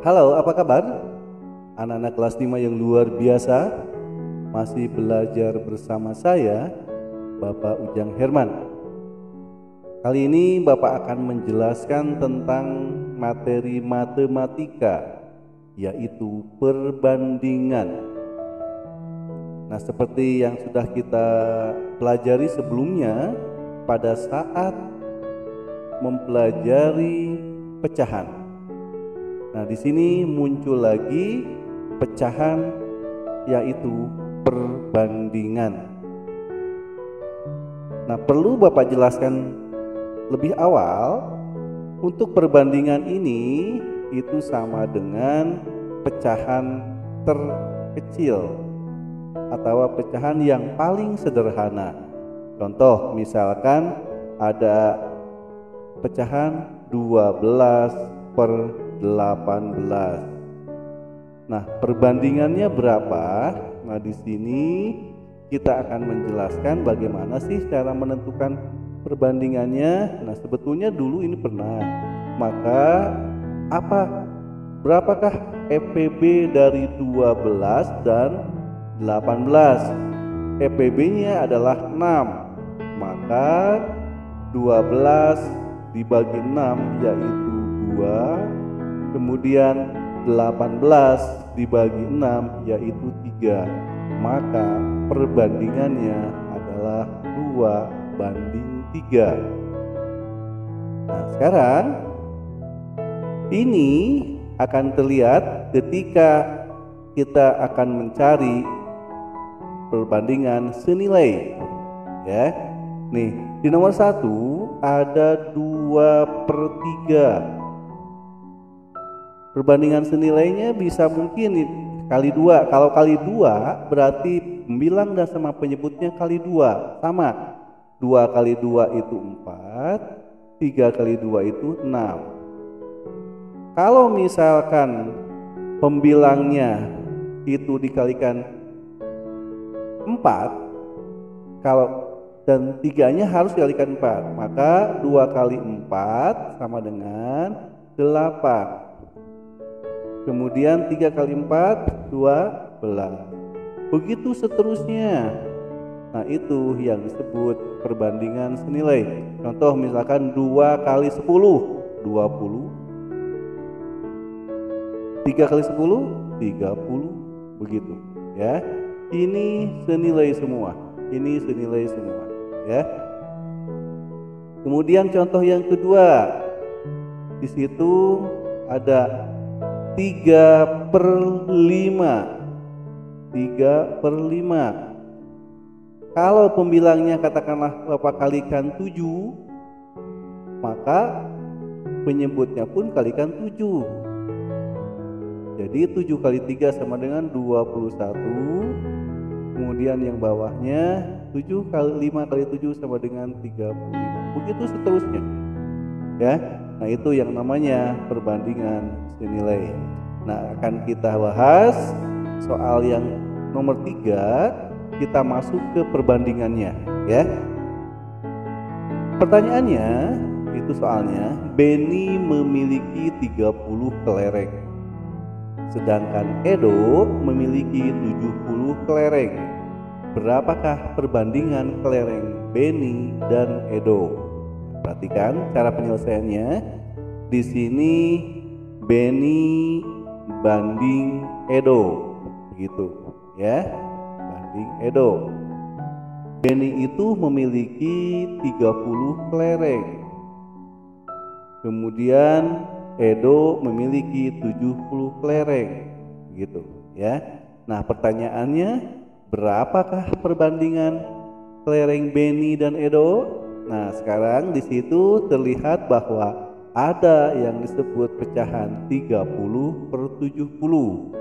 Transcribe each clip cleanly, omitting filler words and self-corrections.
Halo, apa kabar? Anak-anak kelas 5 yang luar biasa, masih belajar bersama saya, Bapak Ujang Herman. Kali ini Bapak akan menjelaskan tentang materi matematika, yaitu perbandingan. Nah, seperti yang sudah kita pelajari sebelumnya, pada saat mempelajari pecahan. Nah, di sini muncul lagi pecahan, yaitu perbandingan. Nah, perlu Bapak jelaskan lebih awal, untuk perbandingan ini itu sama dengan pecahan terkecil atau pecahan yang paling sederhana. Contoh, misalkan ada pecahan 12/18. Nah, perbandingannya berapa? Nah, di sini kita akan menjelaskan bagaimana sih cara menentukan perbandingannya. Nah, sebetulnya dulu ini pernah. Maka berapakah EPB dari 12 dan 18? EPB-nya adalah 6. Maka 12 dibagi 6 yaitu 2, kemudian 18 dibagi 6 yaitu 3, maka perbandingannya adalah 2:3. Nah, sekarang ini akan terlihat ketika kita akan mencari perbandingan senilai, ya. Nih, di nomor 1 ada 2/3. Perbandingan senilainya bisa mungkin kali 2. Kalau kali 2 berarti pembilang dan sama penyebutnya kali 2. Sama. 2 kali 2 itu 4. 3 kali 2 itu 6. Kalau misalkan pembilangnya itu dikalikan 4, dan 3-nya harus dikalikan 4, maka 2 kali 4 sama dengan 8. Kemudian 3 kali 4, 12. Begitu seterusnya. Nah, itu yang disebut perbandingan senilai. Contoh misalkan 2 kali 10, 20. 3 kali 10, 30. Begitu, ya. Ini senilai semua. Ini senilai semua, ya. Kemudian contoh yang kedua. Di situ ada 3/5. 3/5. Kalau pembilangnya katakanlah Bapak kalikan 7, maka penyebutnya pun kalikan 7. Jadi 7 kali 3 sama dengan 21. Kemudian yang bawahnya 7 kali 5 kali 7 sama dengan 35. Begitu seterusnya, ya. Nah, itu yang namanya perbandingan senilai. Nah, akan kita bahas soal yang nomor 3. Kita masuk ke perbandingannya, ya. Pertanyaannya itu soalnya, Benny memiliki 30 kelereng, sedangkan Edo memiliki 70 kelereng. Berapakah perbandingan kelereng Benny dan Edo? Perhatikan cara penyelesaiannya. Di sini Benny banding Edo, begitu, ya. Banding Edo. Benny itu memiliki 30 kelereng. Kemudian Edo memiliki 70 kelereng, gitu, ya. Nah, pertanyaannya, berapakah perbandingan kelereng Benny dan Edo? Nah, sekarang di situ terlihat bahwa ada yang disebut pecahan 30/70.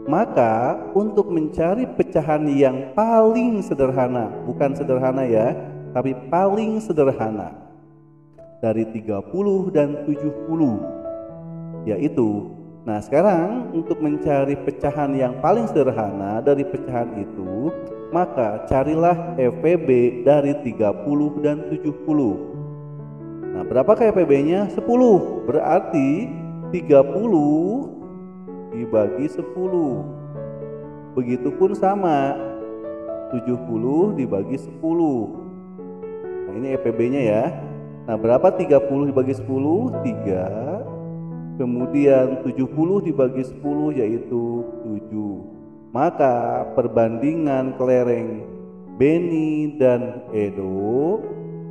Maka untuk mencari pecahan yang paling sederhana, bukan sederhana ya, tapi paling sederhana dari 30 dan 70, yaitu, nah sekarang untuk mencari pecahan yang paling sederhana dari pecahan itu, maka carilah EPB dari 30 dan 70. Nah, berapakah EPB-nya? 10. Berarti 30 dibagi 10. Begitupun sama, 70 dibagi 10. Nah ini EPB-nya ya. Nah berapa 30 dibagi 10? 3. Kemudian 70 dibagi 10 yaitu 7. Maka perbandingan kelereng Beni dan Edo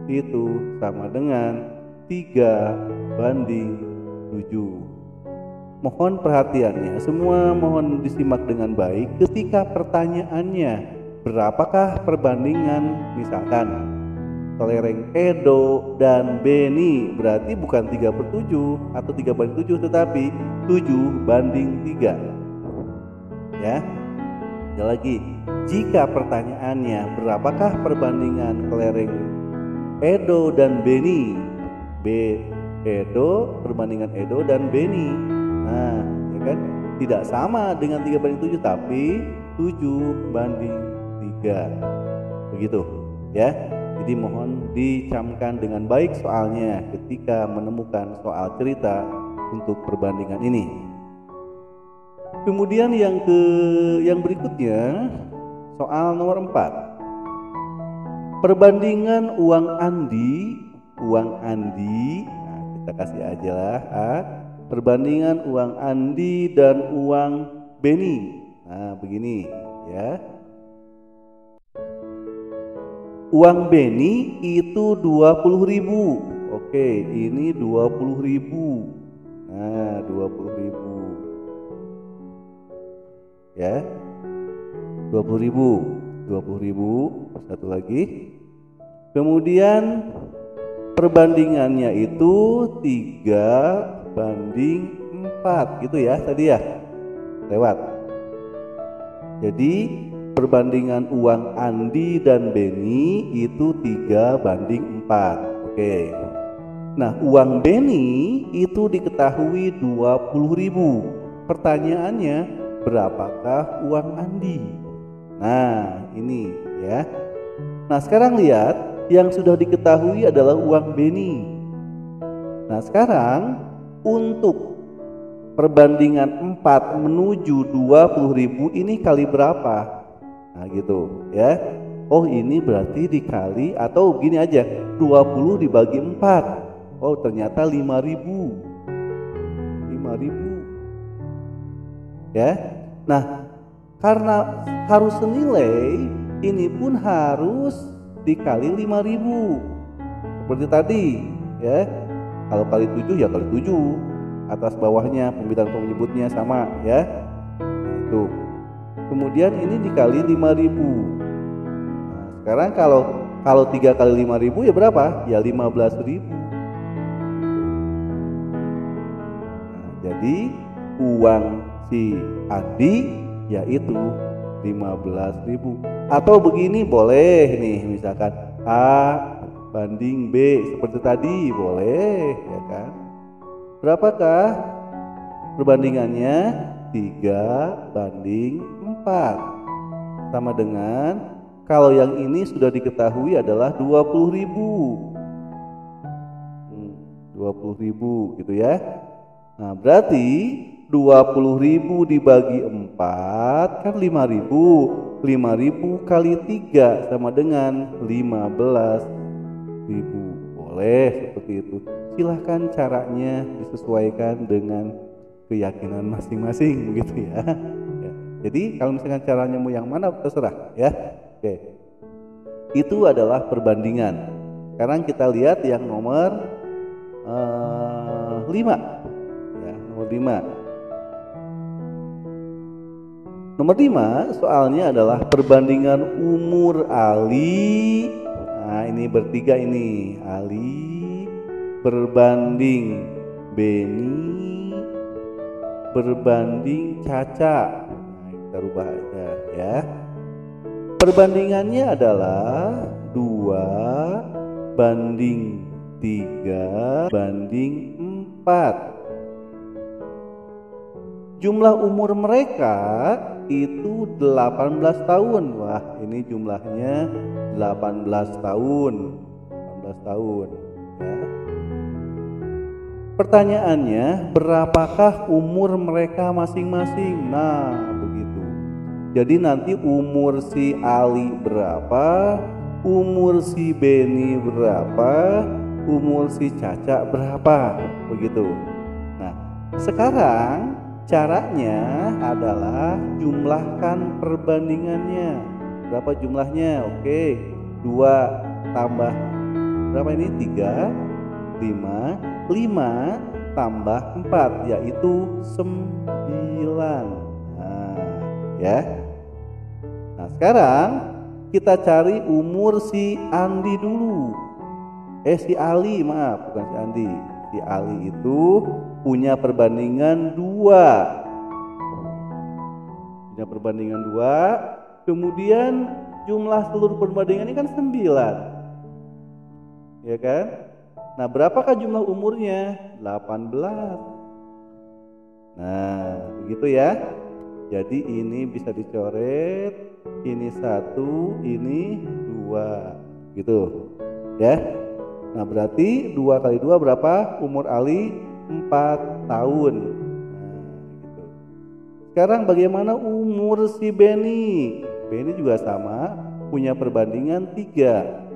itu sama dengan 3:7. Mohon perhatiannya, semua mohon disimak dengan baik ketika pertanyaannya berapakah perbandingan, misalkan kelereng Edo dan Beni, berarti bukan 3/7 atau 3/7 tetapi 7:3. Ya. Sekali lagi, jika pertanyaannya berapakah perbandingan kelereng Edo dan Beni, Edo perbandingan Edo dan Beni. Nah, ya kan tidak sama dengan 3/7 tapi 7:3. Begitu, ya. Jadi mohon dicamkan dengan baik soalnya ketika menemukan soal cerita untuk perbandingan ini. Kemudian yang berikutnya soal nomor 4. Perbandingan uang Andi. Nah, kita kasih aja lah. Perbandingan uang Andi dan uang Beni. Nah, begini ya. Uang Beni itu 20.000. Oke, ini 20.000. Nah, 20.000. Ya. 20.000. 20.000. Satu lagi. Kemudian perbandingannya itu 3:4 gitu ya tadi ya. Lewat. Jadi perbandingan uang Andi dan Beni itu 3:4. Oke. Nah, uang Beni itu diketahui 20.000. Pertanyaannya, berapakah uang Andi? Nah, ini ya. Nah, sekarang lihat yang sudah diketahui adalah uang Beni. Nah, sekarang untuk perbandingan 4 menuju 20.000 ini kali berapa? Nah gitu ya. Oh ini berarti dikali atau gini aja, 20 dibagi 4. Oh ternyata 5.000. 5.000. Ya. Nah, karena harus senilai, ini pun harus dikali 5.000. Seperti tadi ya. Kalau kali 7 ya kali 7. Atas bawahnya pembilang penyebutnya sama ya. Itu. Kemudian ini dikali 5.000. Nah, sekarang kalau 3 kali 5.000 ya berapa? Ya 15.000. Nah, jadi uang si Andi yaitu 15.000. Atau begini boleh nih, misalkan A banding B seperti tadi boleh ya kan. Berapakah perbandingannya? 3:4. Sama dengan kalau yang ini sudah diketahui adalah 20.000. 20.000 gitu ya. Nah, berarti 20.000 dibagi 4 kan 5.000. 5.000 kali 3 sama dengan 15.000. Boleh seperti itu. Silahkan caranya disesuaikan dengan keyakinan masing-masing gitu ya. Jadi kalau misalkan caranya mau yang mana terserah ya. Oke. Itu adalah perbandingan. Sekarang kita lihat yang nomor 5. Ya, nomor 5. Nomor 5 soalnya adalah perbandingan umur Ali. Nah, ini bertiga ini. Ali berbanding Beni berbanding Caca. Nah, kita rubah aja ya. Perbandingannya adalah 2:3:4. Jumlah umur mereka itu 18 tahun. Wah, ini jumlahnya 18 tahun. 18 tahun ya. Pertanyaannya, berapakah umur mereka masing-masing? Nah, begitu. Jadi nanti umur si Ali berapa, umur si Beni berapa, umur si Caca berapa, begitu. Nah, sekarang caranya adalah jumlahkan perbandingannya. Berapa jumlahnya? Oke, 2 tambah berapa ini? 3, 5, 5 tambah 4 yaitu 9. Nah, ya. Nah, sekarang kita cari umur si Andi dulu. Si Ali, maaf, bukan si Andi. Si Ali itu punya perbandingan 2. Punya perbandingan 2. Kemudian jumlah seluruh perbandingan ini kan 9. Ya kan? Nah, berapakah jumlah umurnya? 18. Nah, begitu ya. Jadi ini bisa dicoret, ini 1, ini 2, gitu. Ya. Nah, berarti 2 kali 2 berapa? Umur Ali 4 tahun. Nah, gitu. Sekarang bagaimana umur si Beni? Beni juga sama, punya perbandingan 3.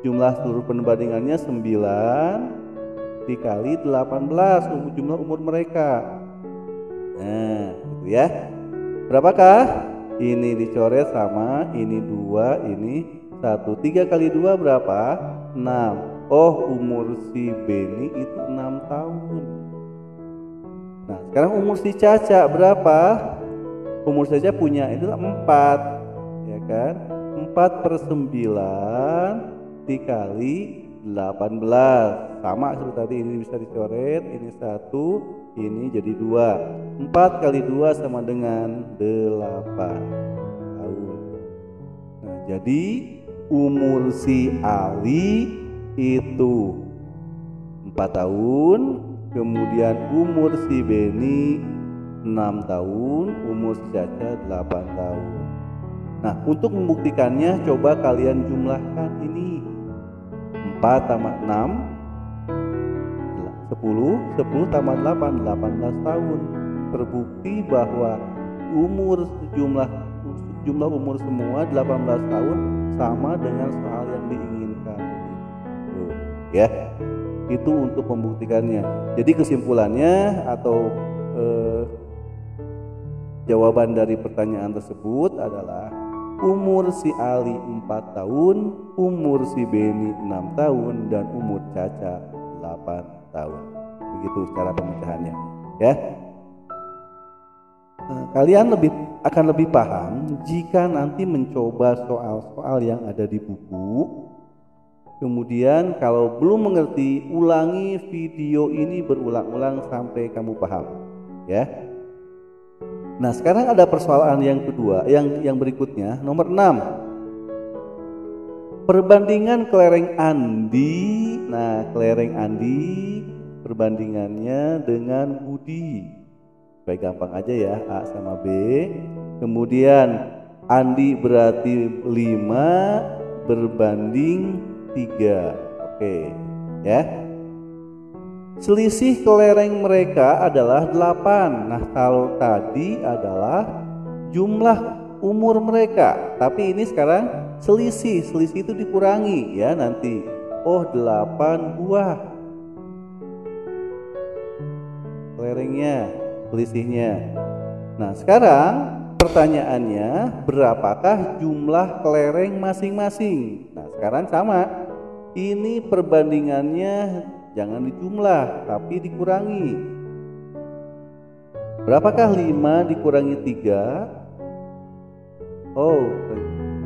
Jumlah seluruh perbandingannya 9 dikali 18 jumlah umur mereka. Nah, gitu ya. Berapakah? Ini dicoret sama ini 2, ini 1. 3 kali 2 berapa? 6. Oh, umur si Beni itu 6 tahun. Nah, sekarang umur si Caca berapa? Umur Caca punya itu 4, ya kan? 4/9 dikali 18 sama seperti tadi, ini bisa dicoret, ini 1, ini jadi 2. 4 kali 2 sama dengan 8 tahun. Nah, jadi umur si Ali itu 4 tahun, kemudian umur si Beni 6 tahun, umur si Caca 8 tahun. Nah, untuk membuktikannya coba kalian jumlahkan ini. 4 tambah 6 10, 10 tambah 8 18 tahun. Terbukti bahwa jumlah umur semua 18 tahun sama dengan soal yang diinginkan. Tuh, ya. Itu untuk membuktikannya. Jadi kesimpulannya atau jawaban dari pertanyaan tersebut adalah umur si Ali 4 tahun, umur si Beni 6 tahun, dan umur Caca 8 tahun. Begitu cara pemecahannya, ya. Kalian akan lebih paham jika nanti mencoba soal-soal yang ada di buku. Kemudian kalau belum mengerti, ulangi video ini berulang-ulang sampai kamu paham, ya. Nah, sekarang ada persoalan yang kedua, yang berikutnya, nomor 6. Perbandingan kelereng Andi. Nah, kelereng Andi perbandingannya dengan Budi. Supaya gampang aja ya, A sama B. Kemudian Andi berarti 5 berbanding 3. Oke, ya. Selisih kelereng mereka adalah 8. Nah, kalau tadi adalah jumlah umur mereka, tapi ini sekarang selisih itu dikurangi ya nanti. Oh, 8 buah kelerengnya, selisihnya. Nah, sekarang pertanyaannya, berapakah jumlah kelereng masing-masing? Nah, sekarang sama. Ini perbandingannya jangan dijumlah, tapi dikurangi. Berapakah 5 dikurangi 3? Oh,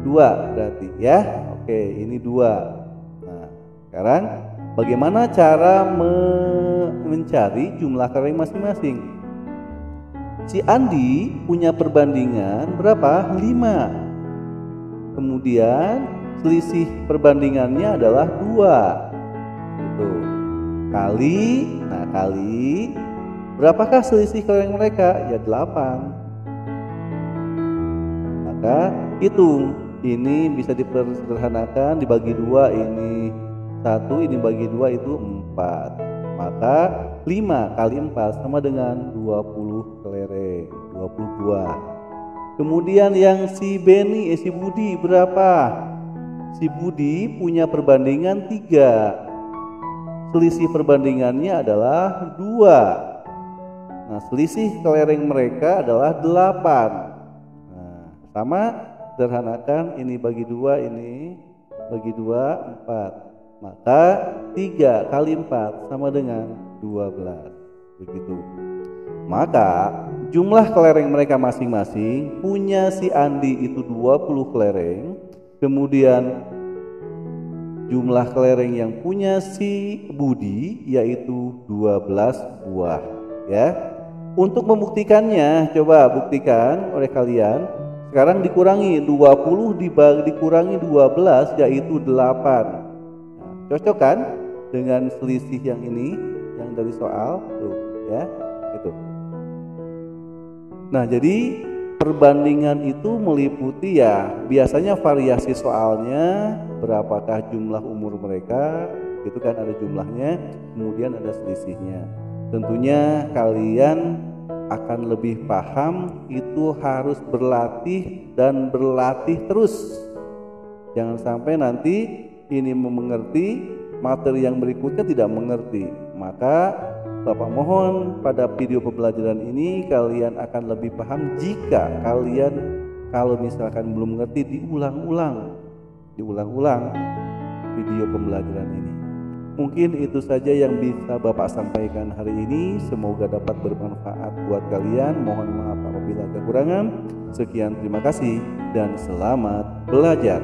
2 berarti ya. Oke, ini 2. Nah, sekarang bagaimana cara mencari jumlah kelereng masing-masing? Si Andi punya perbandingan berapa? 5. Kemudian selisih perbandingannya adalah 2. Gitu. Kali berapakah selisih kelereng mereka? Ya 8. Maka hitung, ini bisa dipersederhanakan, dibagi 2, ini 1, ini bagi 2 itu 4. Maka 5 kali 4 sama dengan 20 kelereng, 20 buah. Kemudian yang si Budi berapa? Si Budi punya perbandingan 3. Selisih perbandingannya adalah 2. Nah, selisih kelereng mereka adalah 8. Nah, sama, sederhanakan, ini bagi 2, ini bagi 2, 4. Maka 3 kali 4 sama dengan 12. Begitu. Maka jumlah kelereng mereka masing-masing, punya si Andi itu 20 kelereng, kemudian jumlah kelereng yang punya si Budi yaitu 12 buah, ya. Untuk membuktikannya, coba buktikan oleh kalian. Sekarang dikurangi 20 dikurangi 12 yaitu 8. Cocok kan dengan selisih yang ini, yang dari soal tuh, ya, itu. Nah, jadi perbandingan itu meliputi, ya, biasanya variasi soalnya, berapakah jumlah umur mereka, itu kan ada jumlahnya, kemudian ada selisihnya. Tentunya kalian akan lebih paham, itu harus berlatih dan berlatih terus. Jangan sampai nanti ini mengerti, materi yang berikutnya tidak mengerti. Maka Bapak mohon pada video pembelajaran ini kalian akan lebih paham jika kalian kalau misalkan belum mengerti diulang-ulang video pembelajaran ini. Mungkin itu saja yang bisa Bapak sampaikan hari ini. Semoga dapat bermanfaat buat kalian. Mohon maaf apabila kekurangan. Sekian, terima kasih dan selamat belajar.